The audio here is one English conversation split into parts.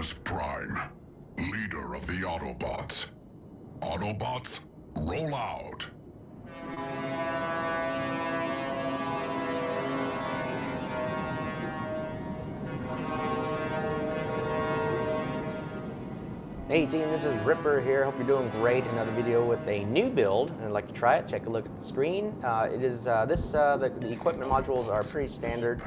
Optimus Prime, leader of the Autobots. Autobots, roll out. Hey team, this is Ripper here. Hope you're doing great. Another video with a new build, and I'd like to try it. Take a look at the screen. The equipment modules are pretty standard,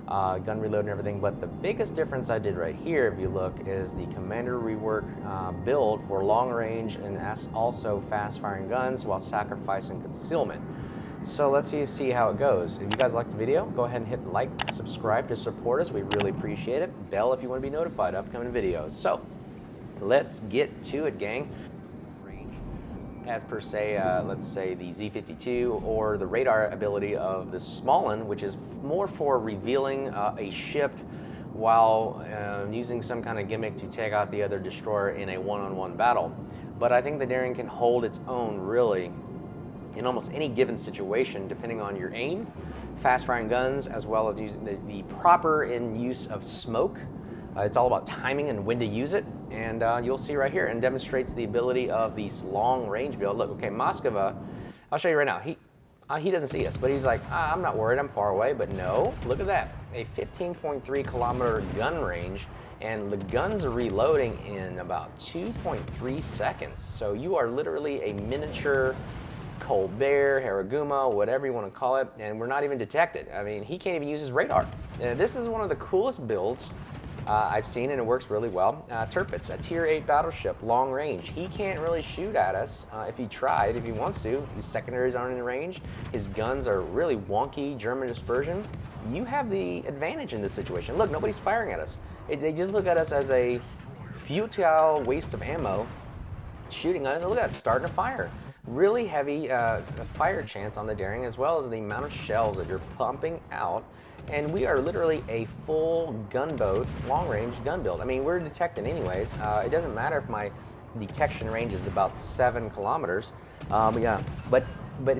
gun reload and everything. But the biggest difference I did right here, if you look, is the Commander rework build for long range and also fast firing guns while sacrificing concealment. So let's see how it goes. If you guys like the video, go ahead and hit like, subscribe to support us. We really appreciate it. Bell if you want to be notified of upcoming videos. So let's get to it, gang. As per se, let's say the Z52 or the radar ability of the Smallin, which is more for revealing a ship while using some kind of gimmick to take out the other destroyer in a one-on-one battle. But I think the Daring can hold its own really in almost any given situation, depending on your aim, fast-firing guns, as well as using the proper use of smoke. It's all about timing and when to use it, and you'll see right here, and demonstrates the ability of this long-range build. Look, okay, Moskva, I'll show you right now. He doesn't see us, but he's like, I'm not worried, I'm far away. But no, look at that, a 15.3 kilometer gun range, and the guns are reloading in about 2.3 seconds. So you are literally a miniature Colbert, Haraguma, whatever you want to call it, and we're not even detected. I mean, he can't even use his radar. This is one of the coolest builds I've seen, and it works really well. Tirpitz, a tier 8 battleship, long range. He can't really shoot at us if he tried, if he wants to. His secondaries aren't in range. His guns are really wonky German dispersion. You have the advantage in this situation. Look, nobody's firing at us. They just look at us as a futile waste of ammo shooting at us. Look at it, starting to fire. Really heavy fire chance on the Daring, as well as the amount of shells that you're pumping out. And we are literally a full gunboat, long-range gun build. I mean, we're detecting anyways. It doesn't matter if my detection range is about 7 kilometers. But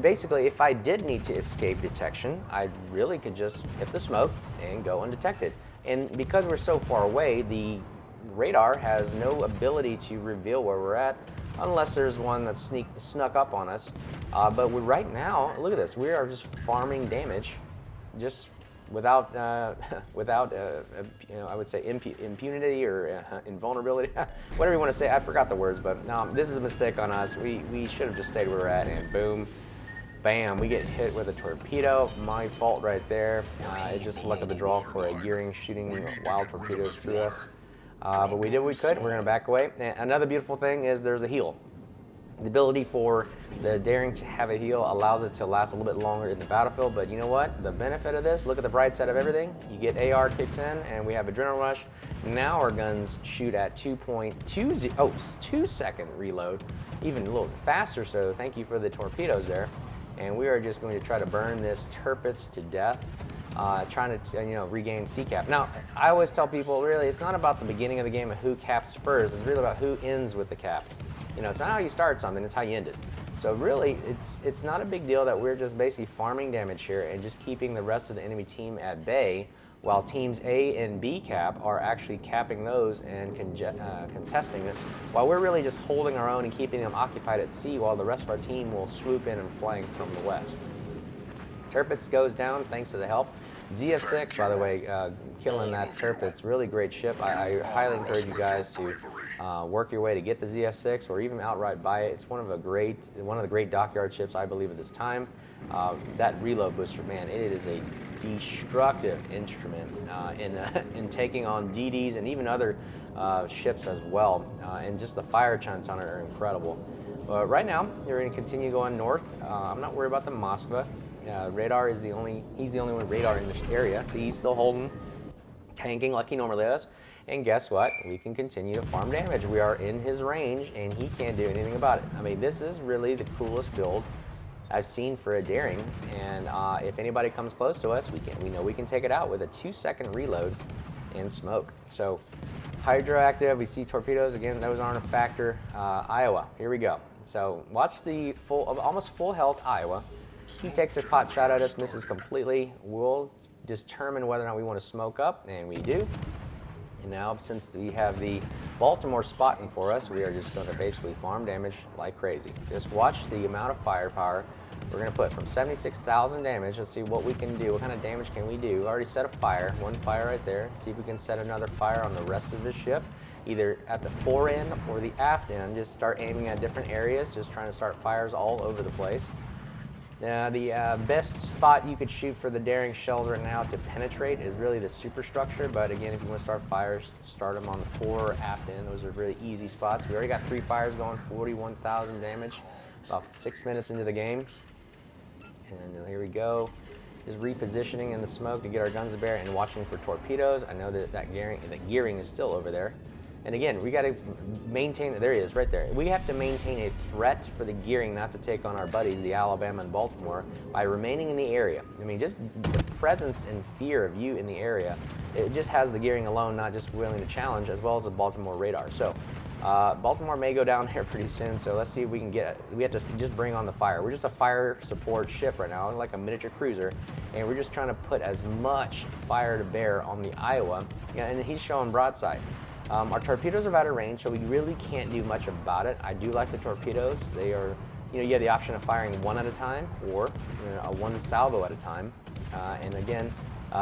basically, if I did need to escape detection, I really could just hit the smoke and go undetected. And because we're so far away, the radar has no ability to reveal where we're at, unless there's one that snuck up on us. But right now, look at this. We are just farming damage, just without I would say impunity or invulnerability, whatever you want to say. I forgot the words, but no, this is a mistake on us. We should have just stayed where we're at, and boom, bam, we get hit with a torpedo. My fault right there. It just luck of the draw for a Gearing shooting wild torpedoes through us. But we did what we could. We're going to back away. And another beautiful thing is there's a heal. The ability for the Daring to have a heal allows it to last a little bit longer in the battlefield. But you know what? The benefit of this, look at the bright side of everything. You get AR kicks in, and we have Adrenaline Rush. Now our guns shoot at 2.2-second reload, even a little faster. So thank you for the torpedoes there. And we are just going to try to burn this Tirpitz to death. Trying to regain C-cap. Now, I always tell people, really, it's not about the beginning of the game of who caps first. It's really about who ends with the caps. It's not how you start something, it's how you end it. So really, it's not a big deal that we're just basically farming damage here and just keeping the rest of the enemy team at bay, while teams A and B cap are actually capping those and contesting it, while we're really just holding our own and keeping them occupied at sea, while the rest of our team will swoop in and flank from the west. Tirpitz goes down thanks to the help. ZF6, by the way, killing that Tirpitz, really great ship. I highly encourage you guys to work your way to get the ZF6 or even outright buy it. It's one of the great dockyard ships, I believe, at this time. That reload booster, man, it is a destructive instrument in taking on DDs and even other ships as well. And just the fire chunks on it are incredible. But right now, we're going to continue going north. I'm not worried about the Moskva. Radar is he's the only one with radar in this area, so he's still holding, tanking like he normally does. And guess what? We can continue to farm damage. We are in his range, and he can't do anything about it. I mean, this is really the coolest build I've seen for a Daring, and if anybody comes close to us, we know we can take it out with a 2-second reload and smoke. So hydroactive, we see torpedoes again. Those aren't a factor. Iowa, here we go. So watch the almost full health Iowa. He takes a pot shot at us, misses completely. We'll determine whether or not we want to smoke up, and we do. And now, since we have the Baltimore spotting for us, we are just going to basically farm damage like crazy. Just watch the amount of firepower we're going to put from 76,000 damage. Let's see what we can do. What kind of damage can we do? We already set a fire. One fire right there. See if we can set another fire on the rest of the ship, either at the fore end or the aft end. Just start aiming at different areas, just trying to start fires all over the place. Now, the best spot you could shoot for the daring shells right now to penetrate is really the superstructure, but again, if you want to start fires, start them on the fore or aft end. Those are really easy spots. We already got 3 fires going, 41,000 damage, about 6 minutes into the game. And here we go. Just repositioning in the smoke to get our guns to bear and watching for torpedoes. I know that gearing is still over there. And again, we got to maintain, there he is, right there. We have to maintain a threat for the gearing not to take on our buddies, the Alabama and Baltimore, by remaining in the area. I mean, just the presence and fear of you in the area, it just has the gearing alone not just willing to challenge, as well as the Baltimore radar. So, Baltimore may go down here pretty soon, so let's see if we can get it. We have to just bring on the fire. We're just a fire support ship right now, like a miniature cruiser, and we're just trying to put as much fire to bear on the Iowa, and he's showing broadside. Our torpedoes are out of range, so we really can't do much about it. I do like the torpedoes. They are, you have the option of firing one at a time or one salvo at a time. And again,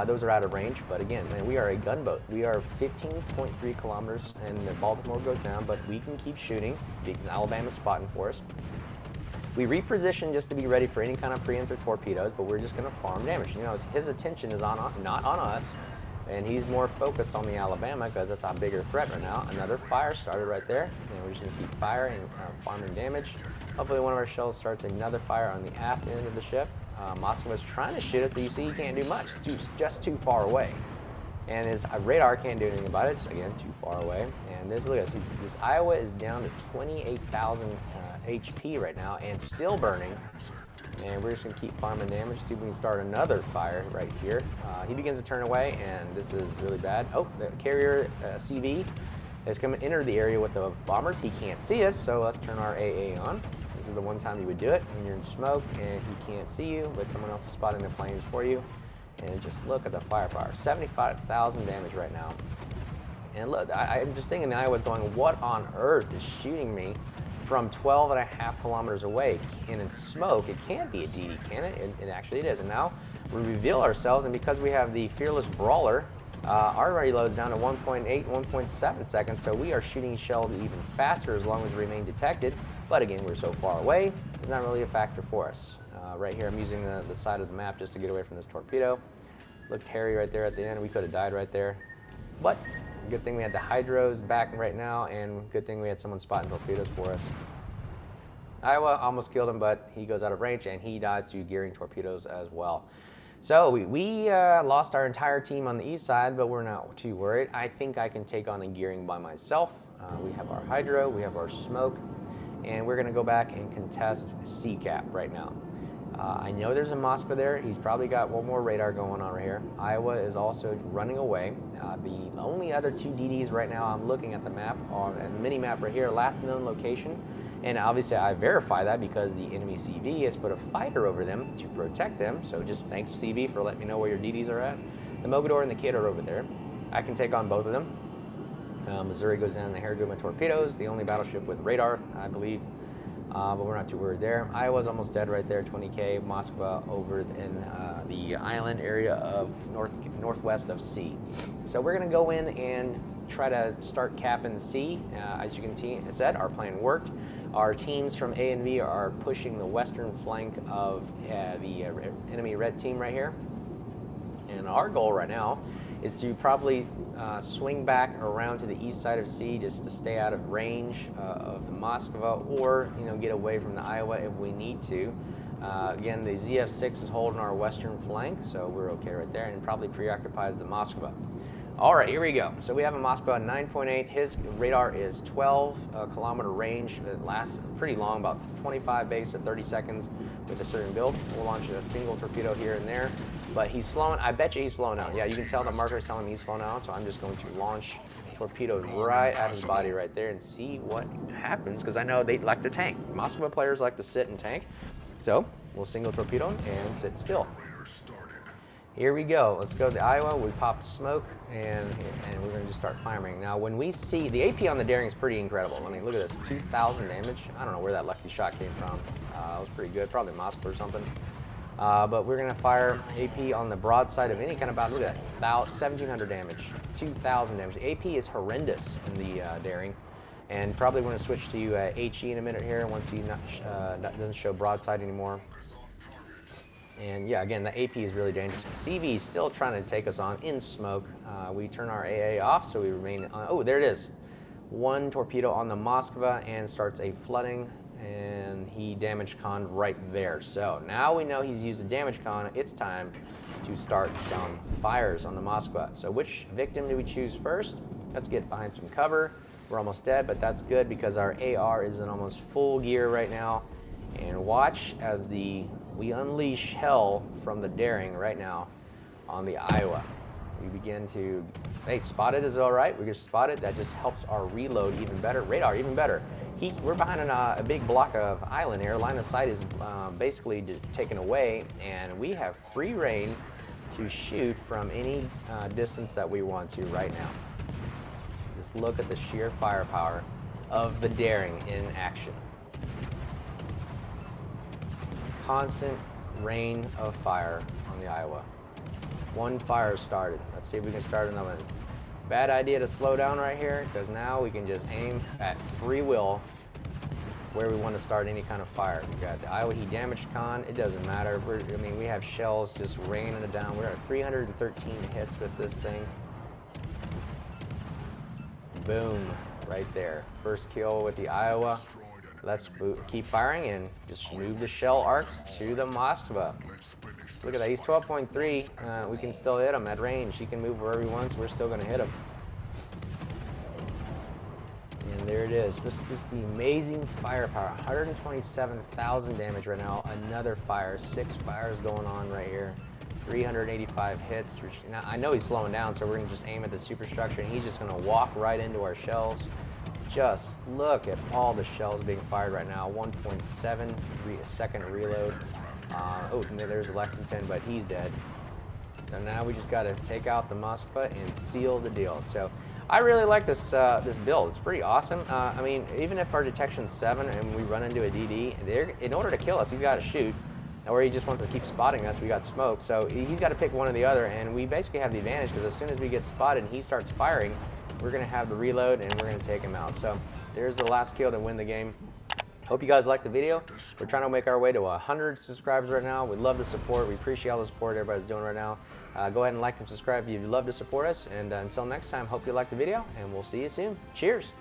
those are out of range. But again, man, we are a gunboat. We are 15.3 kilometers, and the Baltimore goes down, but we can keep shooting. Alabama's spotting for us. We reposition just to be ready for any kind of preemptive torpedoes, but we're just going to farm damage. His attention is not on us. And he's more focused on the Alabama because that's a bigger threat right now. Another fire started right there, and we're just going to keep firing and farming damage. Hopefully one of our shells starts another fire on the aft end of the ship. Moskva's trying to shoot it, but you see he can't do much. It's just too far away. And his radar can't do anything about it. It's, again, too far away. And look at this Iowa is down to 28,000 HP right now and still burning. And we're just going to keep farming damage, see if we can start another fire right here. He begins to turn away, and this is really bad. Oh, the carrier CV is going to enter the area with the bombers. He can't see us, so let's turn our AA on. This is the one time you would do it when you're in smoke and he can't see you, but someone else is spotting the planes for you. And just look at the firepower. 75,000 damage right now. And look, I'm just thinking Iowa's going, what on earth is shooting me from 12.5 kilometers away? And in smoke, it can't be a DD, can it? It actually is. And now we reveal ourselves, and because we have the Fearless Brawler, our reload's down to 1.8, 1.7 seconds, so we are shooting shells even faster as long as we remain detected. But again, we're so far away, it's not really a factor for us. Right here, I'm using the side of the map just to get away from this torpedo. Looked hairy right there at the end. We could have died right there. But good thing we had the hydros back right now, and good thing we had someone spotting torpedoes for us. Iowa almost killed him, but he goes out of range, and he dies to gearing torpedoes as well. So we lost our entire team on the east side, but we're not too worried. I think I can take on a gearing by myself. We have our hydro, we have our smoke, and we're going to go back and contest C-cap right now. I know there's a Moskva there. He's probably got one more radar going on right here. Iowa is also running away. The only other 2 DDs right now, I'm looking at the map, on the mini map right here, last known location. And obviously I verify that because the enemy CV has put a fighter over them to protect them. So just thanks CV for letting me know where your DDs are at. The Mogador and the Kid are over there. I can take on both of them. Missouri goes down the Harrigan torpedoes, the only battleship with radar, I believe. But we're not too worried there. Iowa's almost dead right there, 20K. Moskva over in the island area of northwest of C. So we're going to go in and try to start capping C. As you can see, our plan worked. Our teams from A and V are pushing the western flank of the enemy red team right here. And our goal right now is to probably swing back around to the east side of C just to stay out of range of the Moskva, or get away from the Iowa if we need to. Again, the ZF-6 is holding our western flank, so we're okay right there, and probably preoccupies the Moskva. All right, here we go. So we have a Moskva 9.8. His radar is 12 kilometer range. It lasts pretty long, about 25 base at 30 seconds with a certain build. We'll launch a single torpedo here and there, but he's slowing. I bet you he's slowing down. Yeah, you can tell the marker is telling me he's slowing down, so I'm just going to launch torpedoes right at his body right there and see what happens, because I know they like to tank. Moskva players like to sit and tank, so we'll single torpedo him and sit still. Here we go. Let's go to the Iowa. We popped smoke, and we're going to just start firing. Now, when we see the AP on the Daring is pretty incredible. I mean, look at this, 2,000 damage. I don't know where that lucky shot came from. It was pretty good, probably Moscow or something. But we're going to fire AP on the broadside of any kind of battle. Look at that, about 1,700 damage, 2,000 damage. AP is horrendous in the Daring, and probably going to switch to HE in a minute here once he doesn't show broadside anymore. And yeah, again, the AP is really dangerous. CV is still trying to take us on in smoke. We turn our AA off, so we remain on. Oh, there it is. One torpedo on the Moskva and starts a flooding, and he damage conned right there. So now we know he's used a damage con. It's time to start some fires on the Moskva. So which victim do we choose first? Let's get behind some cover. We're almost dead, but that's good because our AR is in almost full gear right now. And watch as we unleash hell from the Daring right now on the Iowa. We begin to, hey, spotted is all right. We just spotted. That just helps our reload even better. Radar even better. We're behind a big block of island here. Line of sight is basically taken away, and we have free reign to shoot from any distance that we want to right now. Just look at the sheer firepower of the Daring in action. Constant rain of fire on the Iowa. One fire started. Let's see if we can start another one. Bad idea to slow down right here, because now we can just aim at free will where we want to start any kind of fire. We got the Iowa heat damage con. It doesn't matter. I mean, we have shells just raining it down. We're at 313 hits with this thing. Boom, right there. First kill with the Iowa. Let's keep firing and just move the shell arcs to the Moskva. Look at that, he's 12.3. We can still hit him at range. He can move wherever he wants. We're still going to hit him. And there it is. This is the amazing firepower. 127,000 damage right now. Another fire. 6 fires going on right here. 385 hits. Now, I know he's slowing down, so we're going to just aim at the superstructure, and he's just going to walk right into our shells. Just look at all the shells being fired right now. 1.7 second reload. Oh, there's Lexington, but he's dead. So now we just got to take out the Moskva and seal the deal. So I really like this this build. It's pretty awesome. I mean, even if our detection's 7 and we run into a DD, in order to kill us, he's got to shoot. Or he just wants to keep spotting us. We got smoke, so he's got to pick one or the other, and we basically have the advantage because as soon as we get spotted and he starts firing, we're going to have the reload and we're going to take him out. So there's the last kill to win the game. Hope you guys liked the video. We're trying to make our way to 100 subscribers right now. We love the support. We appreciate all the support everybody's doing right now. Go ahead and like and subscribe if you'd love to support us. And until next time, hope you liked the video, and we'll see you soon. Cheers.